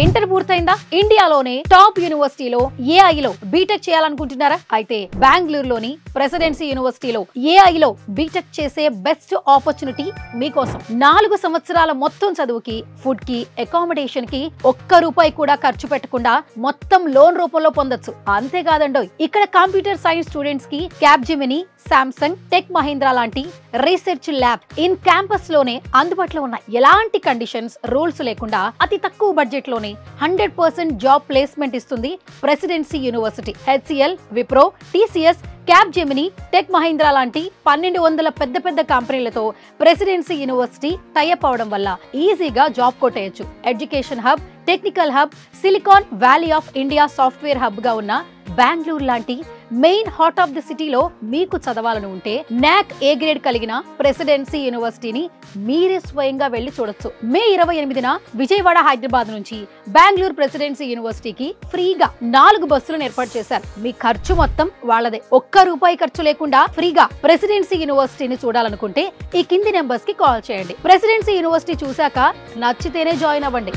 Inter పూర్తయిందా? ఇండియాలోనే top యూనివర్సిటీలో ఏఐలో BTech చేయాలనుకుంటున్నారా? అయితే బెంగళూరులోని ప్రెసిడెన్సీ యూనివర్సిటీలో ఏఐలో బీటెక్ చేసే బెస్ట్ ఆపర్చునిటీ మీకోసం. 4 సంవత్సరాల మొత్తం చదువుకి, ఫుడ్ కి, అకామిడేషన్ కి ఒక్క రూపాయి కూడా ఖర్చు పెట్టకుండా మొత్తం లోన్ రూపంలో పొందొచ్చు. అంతేకాదండోయ్, ఇక్కడ కంప్యూటర్ సైన్స్ స్టూడెంట్స్ కి క్యాప్జెమిని, సామ్సంగ్, టెక్ మహీంద్రా లాంటి రీసెర్చ్ ల్యాబ్ ఇన్ క్యాంపస్ లోనే అందుబాటులో ఉన్నాయి. ఎలాంటి కండిషన్స్, రూల్స్ లేకుండా అతి తక్కువ బడ్జెట్ లోనే 100% జాబ్ ప్లేస్మెంట్ ఇస్తుంది presidency university. HCl, Wipro, TCS, Capgemini, tech Mahindra లాంటి 1200 పెద్ద కంపెనీలతో ప్రెసిడెన్సీ యూనివర్సిటీ టైఅప్ అవడం వల్ల ఈజీగా జాబ్ కొట్టేయచ్చు. Education hub, technical hub, silicon valley of India software hub గా ఉన్న బెంగళూరు లాంటి మెయిన్ హార్ట్ ఆఫ్ ది సిటీలో మీకు చదవాలని ఉంటే నాక్ ఏ గ్రేడ్ కలిగిన ప్రెసిడెన్సీ యూనివర్సిటీని మీరే స్వయంగా వెళ్లి చూడొచ్చు. మే 28న విజయవాడ, హైదరాబాద్ నుంచి బెంగళూరు ప్రెసిడెన్సీ యూనివర్సిటీకి ఫ్రీగా 4 బస్సులను ఏర్పాటు చేశారు. మీ ఖర్చు మొత్తం వాళ్ళదే. ఒక్క రూపాయి ఖర్చు లేకుండా ఫ్రీగా ప్రెసిడెన్సీ యూనివర్సిటీని చూడాలనుకుంటే ఈ కింది నెంబర్స్ కి కాల్ చేయండి. ప్రెసిడెన్సీ యూనివర్సిటీ చూశాక నచ్చితేనే జాయిన్ అవ్వండి.